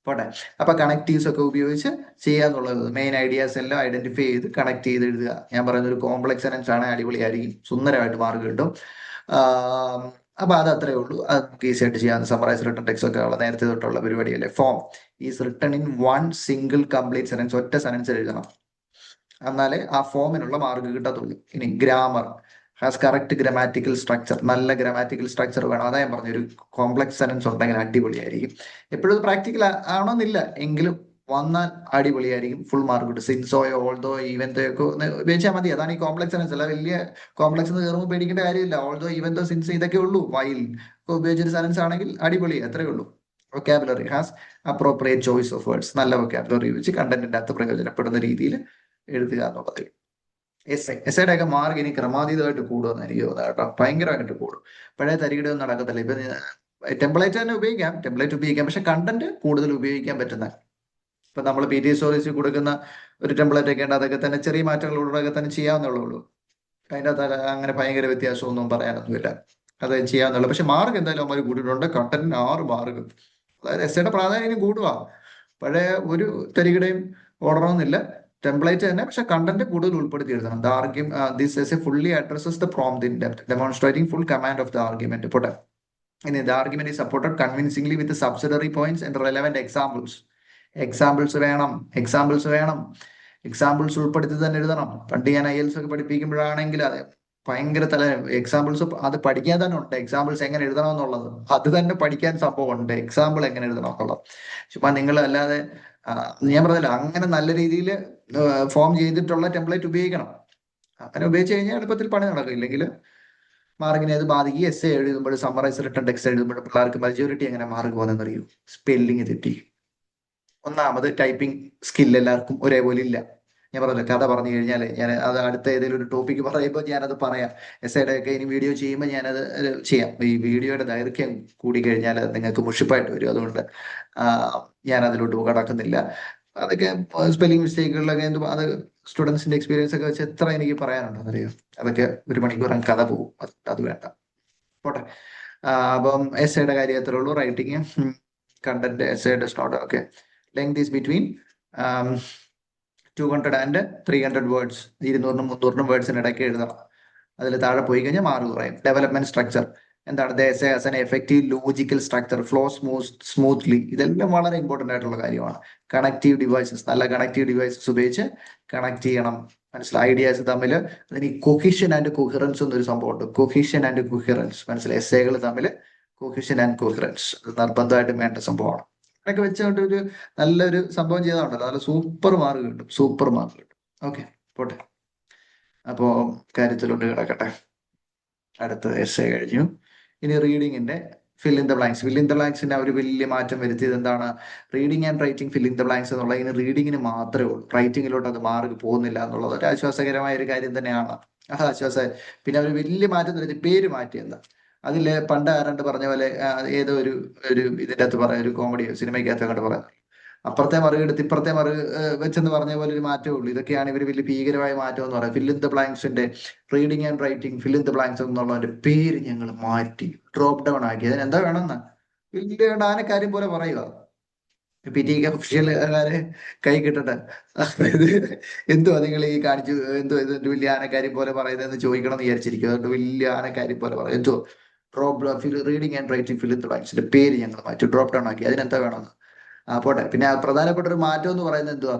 പോട്ടെ. അപ്പൊ കണക്റ്റീവ്സ് ഒക്കെ ഉപയോഗിച്ച് ചെയ്യാന്നുള്ളത് മെയിൻ ഐഡിയാസ് എല്ലാം ഐഡന്റിഫൈ ചെയ്ത് കണക്ട് ചെയ്ത് എഴുതുക. ഞാൻ പറയുന്ന ഒരു കോംപ്ലക്സ് സെനൻസ് ആണ്, അടിപൊളിയായിരിക്കും, സുന്ദരമായിട്ട് മാർക്ക് കിട്ടും. അപ്പൊ അത് അത്രേ ഉള്ളൂ. അത് നമുക്ക് ഈസി ആയിട്ട് ചെയ്യാൻ. സമ്മറൈസ് റിട്ടൺ ടെക്സ്റ്റ് ഒക്കെ ഉള്ള നേരത്തെ തൊട്ടുള്ള പരിപാടിയല്ലേ. Form is written in 1 single complete sentence. ഒറ്റ സെനൻസ് എഴുതണം, എന്നാലേ ആ ഫോമിനുള്ള മാർക്ക് കിട്ടത്തുള്ളൂ. ഇനി grammar has correct grammatical structure. നല്ല ഗ്രാമാറ്റിക്കൽ സ്ട്രക്ചർ വേണം. അതാ ഞാൻ പറഞ്ഞു, ഒരു കോംപ്ലക്സ് സെനൻസ് ഉണ്ടെങ്കിൽ അടിപൊളിയായിരിക്കും. എപ്പോഴും പ്രാക്ടിക്കൽ ആവണമെന്നില്ല, എങ്കിലും വന്നാൽ അടിപൊളിയായിരിക്കും, ഫുൾ മാർക്ക് കിട്ടും. സിൻസോയോ ഓൾദോ ഈവൻതോ ഒക്കെ ഒന്ന് ഉപയോഗിച്ചാൽ മതി. അതാണ് ഈ കോംപ്ലക്സ് സെനൻസ്. അല്ല വലിയ കോംപ്ലക്സ് എന്ന് കയറുമ്പോൾ പേടിക്കേണ്ട കാര്യമില്ല. ഓൾദോ ഈവൻതോ സിൻസ് ഇതൊക്കെ ഉള്ളൂ. വൈൽ ഉപയോഗിച്ചൊരു സെനൻസ് ആണെങ്കിൽ അടിപൊളി, അത്രേ ഉള്ളൂ. Vocabulary has appropriate choice of words. നല്ല വൊക്കാബുലറി ഉപയോഗിച്ച് കണ്ടന്റിന്റെ അകത്ത് പ്രയോജനപ്പെടുന്ന രീതിയിൽ എഴുതുക എന്നുള്ളത്. എസ്ഐയുടെ ഒക്കെ മാർക്ക് ഇനി ക്രമാതീതമായിട്ട് കൂടുമെന്ന് എനിക്ക് തോന്നുന്നത് കേട്ടോ. ഭയങ്കരമായിട്ട് കൂടും. പഴയ തരികിടൊന്നും നടക്കത്തില്ല. ഇപ്പൊ ടെംപ്ലേറ്റ് തന്നെ ഉപയോഗിക്കാം, പക്ഷെ കണ്ടന്റ് കൂടുതൽ ഉപയോഗിക്കാൻ പറ്റുന്ന. ഇപ്പൊ നമ്മൾ PT സ്റ്റോറീസിൽ കൊടുക്കുന്ന ഒരു ടെംപ്ലേറ്റ് ഒക്കെ ഉണ്ട്, അതൊക്കെ തന്നെ ചെറിയ മാറ്റങ്ങളോടൊക്കെ തന്നെ ചെയ്യാവുന്നുള്ളൂ. അതിൻ്റെ അകത്ത് അങ്ങനെ ഭയങ്കര വ്യത്യാസമൊന്നും പറയാനൊന്നുമില്ല. അത് ചെയ്യാവുന്നുള്ളൂ. പക്ഷെ മാർക്ക് എന്തായാലും അവന്മാർ കൂട്ടിയിട്ടുണ്ട്. കണ്ടന്റിന് 6 മാർക്ക്. അതായത് എസ്ഐയുടെ പ്രാധാന്യം കൂടുക. പഴയ ഒരു തരികിടയും ഓടണമെന്നില്ല, ടെംപ്ലേറ്റ് തന്നെ, പക്ഷെ കണ്ടന്റ് കൂടുതൽ ഉൾപ്പെടുത്തി എഴുതണം. This S A fully addresses the prompt in depth, demonstrating full command of the argument. പോട്ടെ. ഇനി the argument is supported convincingly with subsidiary points and relevant examples. Examples വേണം. എക്സാമ്പിൾസ് ഉൾപ്പെടുത്തി തന്നെ എഴുതണം. പണ്ട് ഞാൻ IELTS ഒക്കെ പഠിപ്പിക്കുമ്പോഴാണെങ്കിൽ അത് ഭയങ്കര എക്സാമ്പിൾസ് അത് പഠിക്കാൻ തന്നെ ഉണ്ട്. എക്സാമ്പിൾസ് എങ്ങനെ എഴുതണം എന്നുള്ളത് അത് തന്നെ പഠിക്കാൻ സംഭവം ഉണ്ട്. എക്സാമ്പിൾ എങ്ങനെ എഴുതണം എന്നുള്ളത് ചുമ്മാ നിങ്ങൾ അല്ലാതെ ഞാൻ പറഞ്ഞില്ല, അങ്ങനെ നല്ല രീതിയിൽ ഫോം ചെയ്തിട്ടുള്ള ടെംപ്ലേറ്റ് ഉപയോഗിക്കണം. അങ്ങനെ ഉപയോഗിച്ച് കഴിഞ്ഞാൽ എളുപ്പത്തിൽ പണി നടക്കും. ഇല്ലെങ്കിൽ മാർക്കിനെ അത് ബാധിക്കും. എസ്സേ എഴുതുമ്പോൾ, സമ്മറൈസ് റിട്ടൺ ടെക്സ്റ്റ് എഴുതുമ്പോൾ പിള്ളേർക്ക് മെജോറിറ്റി എങ്ങനെ മാർക്ക് പോകുന്നതെന്ന് അറിയൂ. സ്പെല്ലിങ് തെറ്റി. ഒന്നാമത് ടൈപ്പിംഗ് സ്കിൽ എല്ലാവർക്കും ഒരേപോലെ ഇല്ല. ഞാൻ പറഞ്ഞില്ല, കഥ പറഞ്ഞു കഴിഞ്ഞാൽ ഞാൻ അത് അടുത്ത ഏതെങ്കിലും ഒരു ടോപ്പിക്ക് പറയുമ്പോൾ ഞാനത് പറയാം. എസ്സേയുടെ ഒക്കെ ഇനി വീഡിയോ ചെയ്യുമ്പോൾ ഞാനത് ചെയ്യാം. ഈ വീഡിയോയുടെ ദൈർഘ്യം കൂടി കഴിഞ്ഞാൽ നിങ്ങൾക്ക് മുഷിപ്പായിട്ട് വരും. അതുകൊണ്ട് ഞാൻ അതിലോട്ട് കടക്കുന്നില്ല. അതൊക്കെ സ്പെല്ലിംഗ് മിസ്റ്റേക്കുകളിലൊക്കെ അത് സ്റ്റുഡൻസിന്റെ എക്സ്പീരിയൻസ് ഒക്കെ വെച്ച് എത്ര എനിക്ക് പറയാനുണ്ടെന്നറിയോ. അതൊക്കെ 1 മണിക്കൂർ കഥ പോകും. അത് വേണ്ട, പോട്ടെ. അപ്പം എസ്സേയുടെ കാര്യം എത്ര ഉള്ളൂ. Writing content essay does not. Okay, length is between 200 and 300 words. 200-നും 300-നും വേർഡ്സിന് ഇടയ്ക്ക് എഴുതണം. അതിൽ താഴെ പോയി കഴിഞ്ഞാൽ മാർക്ക് കുറയും. ഡെവലപ്മെന്റ് സ്ട്രക്ചർ എന്താണ്? Effective logical structure, flow smoothly. ഇതെല്ലാം വളരെ ഇമ്പോർട്ടന്റ് ആയിട്ടുള്ള കാര്യമാണ്. കണക്റ്റീവ് ഡിവൈസസ്, നല്ല കണക്റ്റീവ് ഡിവൈസസ് ഉപയോഗിച്ച് കണക്ട് ചെയ്യണം. മനസ്സിലായി? ഐഡിയാസ് തമ്മിൽ അതിന് കൊഹിഷൻ ആൻഡ് കൊഹിറൻസ് എന്നൊരു സംഭവമുണ്ട്. കൊഹിഷൻ ആൻഡ് കൊഹിറൻസ് മനസ്സിലായി? എസ്സേകൾ തമ്മിൽ കൊഹിഷൻ ആൻഡ് കൊഹിറൻസ് നിർബന്ധമായിട്ടും വേണ്ട സംഭവമാണ്. അതൊക്കെ വെച്ചുകൊണ്ട് ഒരു നല്ലൊരു സംഭവം ചെയ്താണല്ലോ, നല്ല സൂപ്പർ മാർക്ക് കിട്ടും. ഓക്കെ, പോട്ടെ. അപ്പോ കാര്യത്തിലോട്ട് കിടക്കട്ടെ. അടുത്ത എസ്സേ കഴിഞ്ഞു. ഇനി റീഡിങ്ങിന്റെ ഫിൽ ഇൻ ദ ബ്ലാങ്ക്സിന്റെ ഒരു വലിയ മാറ്റം വരുത്തിയത് എന്താണ്? Reading and writing fill in the blanks എന്നുള്ള ഇനി റീഡിങ്ങിന് മാത്രമേ ഉള്ളൂ. റൈറ്റിങ്ങിലോട്ട് അത് മാർക്ക് പോകുന്നില്ല എന്നുള്ളത് ഒരു ആശ്വാസകരമായ ഒരു കാര്യം തന്നെയാണ്. പിന്നെ അവർ വലിയ മാറ്റം വരുത്തി, പേര് മാറ്റിയെന്ന്. അതില് പണ്ട് ആരാണ്ട് പറഞ്ഞ പോലെ ഏതോ ഒരു ഇതിന്റെ അകത്ത് പറയാം, ഒരു കോമഡി സിനിമയ്ക്കകത്ത് അങ്ങോട്ട് പറയാം, അപ്പുറത്തെ മറുകെടുത്ത് ഇപ്പുറത്തെ വെച്ചെന്ന് പറഞ്ഞ പോലെ ഒരു മാറ്റമേ ഉള്ളൂ. ഇതൊക്കെയാണ് ഇവർ വലിയ ഭീകരമായ മാറ്റം എന്ന് പറയാം. ഫിൽ ഇൻ ദ ബ്ലാങ്ക്സിന്റെ reading and writing fill in the blanks എന്നുള്ളതിന്റെ പേര് ഞങ്ങൾ മാറ്റി, ഡ്രോപ്പ് ഡൗൺ ആക്കി. അതിന് എന്താ വേണമെന്ന് വലിയ ആനക്കാര്യം പോലെ പറയുക. PTE ഒഫീഷ്യലുകാരെ കൈ കിട്ടട്ടെ. അതായത് എന്തുവാ നിങ്ങൾ ഈ കാണിച്ചു, എന്തോ ഇത് വലിയ ആനക്കാരി പോലെ പറയുന്നതെന്ന് ചോദിക്കണം എന്ന് വിചാരിച്ചിരിക്കും. അതുകൊണ്ട് വലിയ ആനക്കാരി പോലെ പറയും. എന്തോ drop reading and writing fill in the ബ്ലാങ്ക്സിന്റെ പേര് ഞങ്ങൾ മാറ്റി ഡ്രോപ്പ് ഡൗൺ ആക്കി. അതിനെന്താ വേണമെന്ന് പോട്ടെ. പിന്നെ പ്രധാനപ്പെട്ട ഒരു മാറ്റം എന്ന് പറയുന്നത് എന്തുവാ,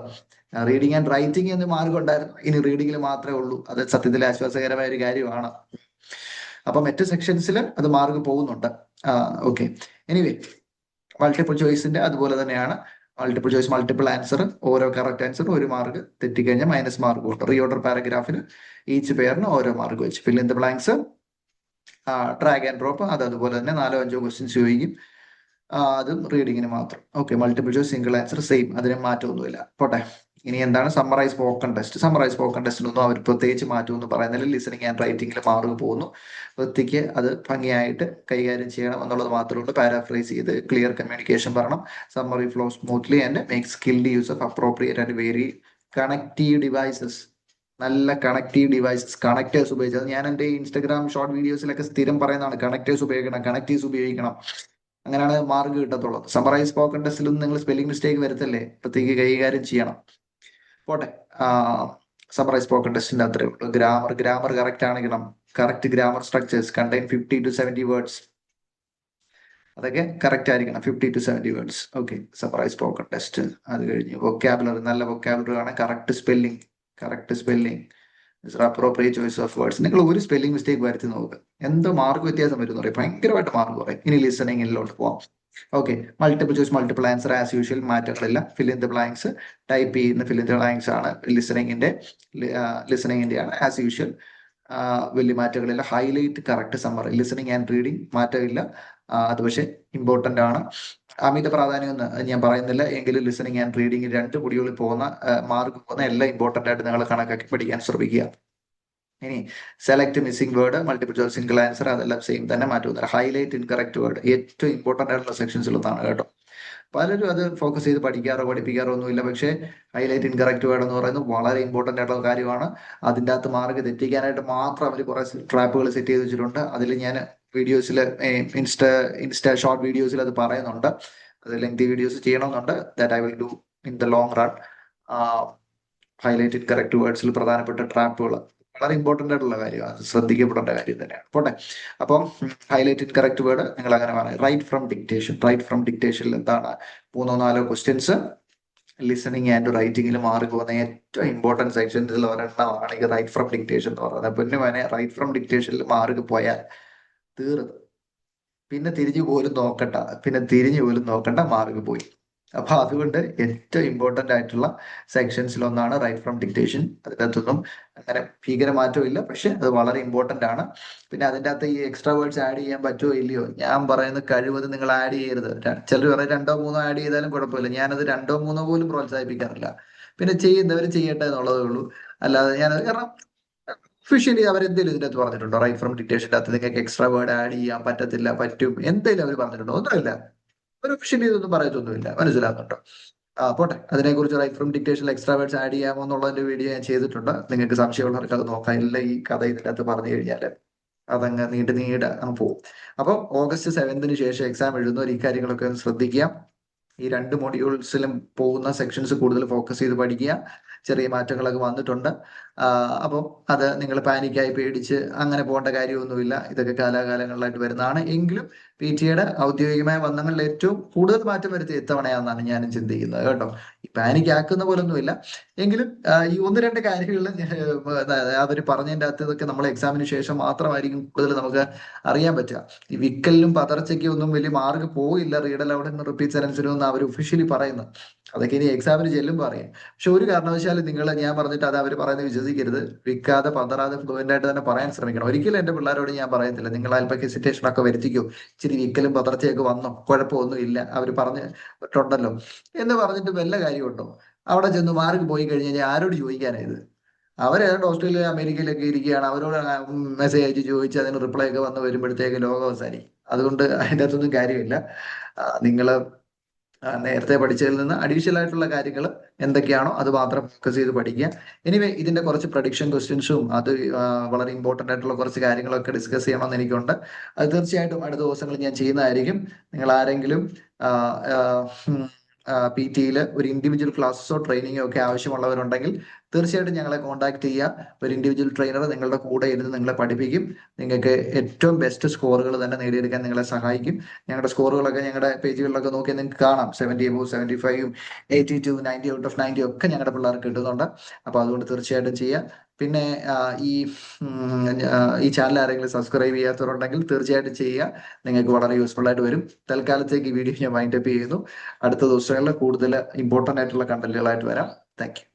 റീഡിംഗ് ആൻഡ് റൈറ്റിംഗ് എന്ന് മാർഗം ഉണ്ടായിരുന്നു, ഇനി റീഡിംഗിൽ മാത്രമേ ഉള്ളൂ. അത് സത്യത്തിൽ ആശ്വാസകരമായ ഒരു കാര്യമാണ്. അപ്പൊ മറ്റ് സെക്ഷൻസിൽ അത് മാർക്ക് പോകുന്നുണ്ട്. ഓക്കെ. എനിവേ, മൾട്ടിപ്പിൾ ചോയ്സിന്റെ അതുപോലെ തന്നെയാണ്. മൾട്ടിപ്പിൾ ചോയ്സ് മൾട്ടിപ്പിൾ ആൻസർ, ഓരോ കറക്റ്റ് ആൻസർ ഒരു മാർക്ക്, തെറ്റിക്കഴിഞ്ഞാൽ മൈനസ് മാർക്ക് ഉണ്ട്. റീ ഓർഡർ പാരഗ്രാഫിന് ഈച്ച് പെയറിന് ഓരോ മാർക്ക് വെച്ച്. Fill in the blanks, drag and drop, അത് അതുപോലെ തന്നെ 4-5 ക്വസ്റ്റ്യൻസ് ചോദിക്കും. അതും റീഡിങ്ങിന് മാത്രം. Okay. Multiple choice single answer same, അതിന് മാറ്റമൊന്നുമില്ല. പോട്ടെ. ഇനി എന്താണ് summarise spoken test? Summarise spoken ടെസ്റ്റിനൊന്നും അവർ പ്രത്യേകിച്ച് മാറ്റമൊന്നും പറയുന്നില്ല. ലിസണിങ് ആൻഡ് റൈറ്റിംഗിൽ മാർക്ക് പോകുന്നു. വൃത്തിക്ക് അത് ഭംഗിയായിട്ട് കൈകാര്യം ചെയ്യണം എന്നുള്ളത് മാത്രമേ ഉള്ളൂ. പാരാഫ്രൈസ് ചെയ്ത് ക്ലിയർ കമ്മ്യൂണിക്കേഷൻ പറയണം. Summary flow smoothly and make skilled use of appropriate and very connective devices. നല്ല കണക്റ്റീവ് ഡിവൈസസ്, കണക്ടേഴ്സ് ഉപയോഗിച്ചത് ഞാൻ എൻ്റെ ഇൻസ്റ്റാഗ്രാം ഷോർട്ട് വീഡിയോസിലൊക്കെ സ്ഥിരം പറയുന്നതാണ്. കണക്ടേഴ്സ് ഉപയോഗിക്കണം, കണക്റ്റീവ്സ് ഉപയോഗിക്കണം. അങ്ങനെയാണ് മാർക്ക് കിട്ടത്തുള്ളൂ. സമറൈസ് സ്പോക്കൺ ടെസ്റ്റിലൊന്നും നിങ്ങൾ സ്പെല്ലിംഗ് മിസ്റ്റേക്ക് വരുത്തല്ലേ, പ്രത്യേക കൈകാര്യം ചെയ്യണം. പോട്ടെ. സമറൈസ് സ്പോക്കൺ ടെസ്റ്റിന്റെ അത്രേ ഉള്ളൂ. ഗ്രാമർ കറക്റ്റ് ആണെങ്കിലും, correct grammar structures contain 50 to 70 words, അതൊക്കെ കറക്റ്റ് ആയിരിക്കണം. 50 to 70 words. Okay. Summarise spoken test. അത് കഴിഞ്ഞ് വൊക്കാബുലറി, നല്ല വൊക്കാബുലറി ആണ്. Correct spelling, appropriate choice of words. നിങ്ങൾ ഒരു സ്പെല്ലിംഗ് മിസ്റ്റേക്ക് വരുത്തി നോക്കുക, എന്തോ മാർക്ക് വ്യത്യാസം വരും എന്ന് പറയും, ഭയങ്കരമായിട്ട് മാർക്ക് പറയും. ഇനി ലിസണിങ്ങിലോട്ട് പോവാം. Okay. Multiple choice multiple answer as usual, മാറ്റങ്ങളില്ല. Fill in the blanks type ചെയ്യുന്ന ഫിൽ ഇൻ ദ ബ്ലാങ്ക്സ് ആണ് ലിസണിങ്ങിന്റെ ആണ് ആസ് യൂഷ്വൽ. വലിയ മാറ്റങ്ങളില്ല. Highlight correct summary. Listening and reading മാറ്റമില്ല. അത് പക്ഷേ ഇമ്പോർട്ടന്റ് ആണ്. അമിത പ്രാധാന്യം എന്ന് ഞാൻ പറയുന്നില്ല, എങ്കിലും ലിസണിങ് ആൻഡ് റീഡിങ് 2 കുടികളിൽ പോകുന്ന മാർക്ക് പോകുന്ന എല്ലാം ഇമ്പോർട്ടന്റ് ആയിട്ട് നിങ്ങൾ കണക്കാക്കി പഠിക്കാൻ ശ്രമിക്കുക. ഇനി select missing word, multiple choice single answer, അതെല്ലാം സെയിം തന്നെ, മാറ്റുന്നില്ല. ഹൈലൈറ്റ് ഇൻകറക്റ്റ് വേർഡ് ഏറ്റവും ഇമ്പോർട്ടന്റ് ആയിട്ടുള്ള സെക്ഷൻസിലൊന്നാണ് കേട്ടോ. പലരും അത് ഫോക്കസ് ചെയ്ത് പഠിപ്പിക്കാറോ ഒന്നുമില്ല. പക്ഷേ ഹൈലൈറ്റ് ഇൻകറക്റ്റ് വേർഡ് എന്ന് പറയുന്നത് വളരെ ഇമ്പോർട്ടന്റ് ആയിട്ടുള്ള കാര്യമാണ്. അതിൻ്റെ അകത്ത് മാർക്ക് തെറ്റിക്കാനായിട്ട് മാത്രം അവർ കുറെ ട്രാപ്പുകൾ സെറ്റ് ചെയ്ത് വെച്ചിട്ടുണ്ട്. അതിൽ ഞാൻ വീഡിയോസിൽ, ഇൻസ്റ്റ ഷോർട്ട് വീഡിയോസിൽ അത് പറയുന്നുണ്ട്. അത് ലെങ്തി വീഡിയോസ് ചെയ്യണമെന്നുണ്ട്. That I will do in the long run. Highlight incorrect വേർഡ്സിൽ പ്രധാനപ്പെട്ട ട്രാപ്പുകൾ വളരെ ഇമ്പോർട്ടന്റ് ആയിട്ടുള്ള കാര്യമാണ്, അത് ശ്രദ്ധിക്കപ്പെടേണ്ട കാര്യം തന്നെയാണ്. പോട്ടെ. അപ്പം ഹൈലൈറ്റ് ഇൻകറക്റ്റ് വേർഡ് നിങ്ങൾ അങ്ങനെ പറയാം. റൈറ്റ് ഫ്രം ഡിക്റ്റേഷനിൽ എന്താണ് 3-4 ക്വസ്റ്റ്യൻസ് ലിസണിങ് ആൻഡ് റൈറ്റിംഗിൽ മാർക്ക് പോകുന്ന ഏറ്റവും ഇമ്പോർട്ടൻറ്റ് സെക്ഷൻസിൽ ഒരെണ്ണമാണ് ഈ റൈറ്റ് ഫ്രം ഡിക്റ്റേഷൻ എന്ന് പറയുന്നത്. പിന്നെ റൈറ്റ് ഫ്രം ഡിക്റ്റേഷനിൽ മാർക്ക് പോയാൽ തീർന്നു, പിന്നെ തിരിഞ്ഞു പോലും നോക്കണ്ട, മാർക്ക് പോയി. അപ്പൊ അതുകൊണ്ട് ഏറ്റവും ഇമ്പോർട്ടന്റ് ആയിട്ടുള്ള സെക്ഷൻസിൽ ഒന്നാണ് റൈറ്റ് ഫ്രം ഡിക്റ്റേഷൻ. അതിനകത്തൊന്നും അങ്ങനെ ഭീകരമാറ്റമില്ല, പക്ഷെ അത് വളരെ ഇമ്പോർട്ടന്റ് ആണ്. പിന്നെ അതിൻ്റെ അകത്ത് ഈ എക്സ്ട്രാ വേർഡ്സ് ആഡ് ചെയ്യാൻ പറ്റുമോ ഇല്ലയോ, ഞാൻ പറയുന്ന കഴിവത് നിങ്ങൾ ആഡ് ചെയ്യരുത്. ചിലർ പറയും 2-3 ആഡ് ചെയ്താലും കുഴപ്പമില്ല. ഞാനത് 2-3 പോലും പ്രോത്സാഹിപ്പിക്കാറില്ല. പിന്നെ ചെയ്യുന്നവർ ചെയ്യട്ടെ എന്നുള്ളതേ ഉള്ളൂ. അല്ലാതെ ഞാനത്, കാരണം ഒഫീഷ്യലി അവരെന്തെങ്കിലും ഇതിനകത്ത് പറഞ്ഞിട്ടുണ്ടോ റൈറ്റ് ഫ്രം ഡിക്റ്റേഷൻ്റെ അകത്ത് നിങ്ങൾക്ക് എക്സ്ട്രാ വേർഡ് ആഡ് ചെയ്യാൻ പറ്റത്തില്ല, പറ്റും, എന്തെങ്കിലും അവർ പറഞ്ഞിട്ടുണ്ടോ? ഒന്നുമില്ല. അവർ ഒഫീഷ്യലി ഇതൊന്നും പറയത്തൊന്നുമില്ല. മനസ്സിലാകുന്നുണ്ടോ? പോട്ടെ. അതിനെക്കുറിച്ച് റൈറ്റ് ഫ്രം ഡിക്റ്റേഷനിൽ എക്സ്ട്രാ വേർഡ്സ് ആഡ് ചെയ്യാമോ എന്നുള്ളതിന്റെ വീഡിയോ ഞാൻ ചെയ്തിട്ടുണ്ട്. നിങ്ങൾക്ക് സംശയമുള്ളവർക്ക് അത് നോക്കാം. ഇല്ല, ഈ കഥ ഇതിനകത്ത് പറഞ്ഞു കഴിഞ്ഞാൽ അതങ്ങ് നീണ്ട് അങ്ങ് പോകും. അപ്പം August 7th ശേഷം എക്സാം എഴുതുന്നവർ ഈ കാര്യങ്ങളൊക്കെ ഒന്ന് ശ്രദ്ധിക്കുക. ഈ 2 മൊഡ്യൂൾസിലും പോകുന്ന സെക്ഷൻസ് കൂടുതൽ ഫോക്കസ് ചെയ്ത് പഠിക്കുക. ചെറിയ മാറ്റങ്ങളൊക്കെ വന്നിട്ടുണ്ട്. അപ്പം അത് നിങ്ങൾ പാനിക്കായി പേടിച്ച് അങ്ങനെ പോകേണ്ട കാര്യമൊന്നുമില്ല. ഇതൊക്കെ കാലാകാലങ്ങളിലായിട്ട് വരുന്നതാണ്. എങ്കിലും PTAയുടെ ഔദ്യോഗികമായ വന്നങ്ങളിൽ ഏറ്റവും കൂടുതൽ മാറ്റം വരുത്തിയ ഇത്തവണയാണെന്നാണ് ഞാനും ചിന്തിക്കുന്നത് കേട്ടോ. ഈ പാനിക് ആക്കുന്ന പോലൊന്നുമില്ല. എങ്കിലും ഈ 1-2 കാര്യങ്ങളിൽ അവർ പറഞ്ഞതിൻ്റെ അകത്ത് ഇതൊക്കെ നമ്മൾ എക്സാമിന് ശേഷം മാത്രമായിരിക്കും കൂടുതൽ നമുക്ക് അറിയാൻ പറ്റുക. ഈ വിക്കലിനും പതർച്ചയ്ക്കും ഒന്നും വലിയ മാർക്ക് പോയില്ല റീഡ് അലൗഡ് എന്ന് റിപ്പീറ്റ് സെൻസിനും അവർ ഒഫീഷ്യലി പറയുന്നത്. അതൊക്കെ ഇനി എക്സാമിന് ചെല്ലുമ്പോൾ അറിയാം. പക്ഷെ ഒരു കാരണവശാലും ഞാൻ പറഞ്ഞിട്ട് അത് അവർ പറയുന്നത് വിശ്വസിക്കരുത്. വിൽക്കാതെ പതറാതെ ഫ്ലുവൻ്റ് ആയിട്ട് തന്നെ പറയാൻ ശ്രമിക്കണം. ഒരിക്കലും എൻ്റെ പിള്ളേരോട് ഞാൻ പറയത്തില്ല നിങ്ങൾ അല്പം ഹെസിറ്റേഷൻ ഒക്കെ വരുത്തിക്കോ, ഇച്ചിരി വിക്കലും പതർച്ചയൊക്കെ വന്നോ, കുഴപ്പമൊന്നും ഇല്ല, അവർ പറഞ്ഞിട്ടുണ്ടല്ലോ എന്ന് പറഞ്ഞിട്ട് വല്ല കാര്യമുണ്ടോ? അവിടെ ചെന്ന് മാർക്ക് പോയി കഴിഞ്ഞ് കഴിഞ്ഞാൽ ആരോട് ചോദിക്കാനായത്? അവരേതാണ്ട് ഓസ്ട്രേലിയ അമേരിക്കയിലൊക്കെ ഇരിക്കുകയാണ്. അവരോട് മെസ്സേജ് അയച്ച് ചോദിച്ച് അതിന് റിപ്ലൈ ഒക്കെ വന്ന് വരുമ്പോഴത്തേക്ക് ലോകം അവസാനിക്കും. അതുകൊണ്ട് അതിൻ്റെ അകത്തൊന്നും കാര്യമില്ല. നിങ്ങൾ നേരത്തെ പഠിച്ചതിൽ നിന്ന് അഡീഷണൽ ആയിട്ടുള്ള കാര്യങ്ങൾ എന്തൊക്കെയാണോ അത് മാത്രം ഫോക്കസ് ചെയ്ത് പഠിക്കുക. എനിവേ, ഇതിന്റെ കുറച്ച് പ്രഡിക്ഷൻ ക്വസ്റ്റ്യൻസും അത് വളരെ ഇമ്പോർട്ടന്റ് ആയിട്ടുള്ള കുറച്ച് കാര്യങ്ങളൊക്കെ ഡിസ്കസ് ചെയ്യണമെന്ന് എനിക്കുണ്ട്. അത് തീർച്ചയായിട്ടും അടുത്ത ദിവസങ്ങളിൽ ഞാൻ ചെയ്യുന്നതായിരിക്കും. നിങ്ങൾ ആരെങ്കിലും PT-യിൽ ഒരു ഇൻഡിവിജ്വൽ ക്ലാസ്സോ ട്രെയിനിങ്ങോ ഒക്കെ ആവശ്യമുള്ളവരുണ്ടെങ്കിൽ തീർച്ചയായിട്ടും ഞങ്ങളെ കോൺടാക്ട് ചെയ്യുക. ഒരു ഇൻഡിവിജ്വൽ ട്രെയിനർ നിങ്ങളുടെ കൂടെ ഇരുന്ന് നിങ്ങളെ പഠിപ്പിക്കും. നിങ്ങൾക്ക് ഏറ്റവും ബെസ്റ്റ് സ്കോറുകൾ തന്നെ നേടിയെടുക്കാൻ നിങ്ങളെ സഹായിക്കും. ഞങ്ങളുടെ സ്കോറുകളൊക്കെ ഞങ്ങളുടെ പേജുകളിലൊക്കെ നോക്കിയാൽ നിങ്ങൾക്ക് കാണാം. 70 above, 75, 82, 90 ഔട്ട് ഓഫ് 90 ഒക്കെ ഞങ്ങളുടെ പിള്ളേർക്ക് കിട്ടുന്നുണ്ട്. അപ്പോൾ അതുകൊണ്ട് തീർച്ചയായിട്ടും ചെയ്യുക. പിന്നെ ഈ ചാനൽ ആരെങ്കിലും സബ്സ്ക്രൈബ് ചെയ്യാത്തവരുണ്ടെങ്കിൽ തീർച്ചയായിട്ടും ചെയ്യുക. നിങ്ങൾക്ക് വളരെ യൂസ്ഫുൾ ആയിട്ട് വരും. തൽക്കാലത്തേക്ക് ഈ വീഡിയോ ഞാൻ വൈൻഡപ്പ് ചെയ്യുന്നു. അടുത്ത ദിവസങ്ങളിൽ കൂടുതൽ ഇമ്പോർട്ടൻ്റ് ആയിട്ടുള്ള കണ്ടന്റുകളായിട്ട് വരാം. Thank you.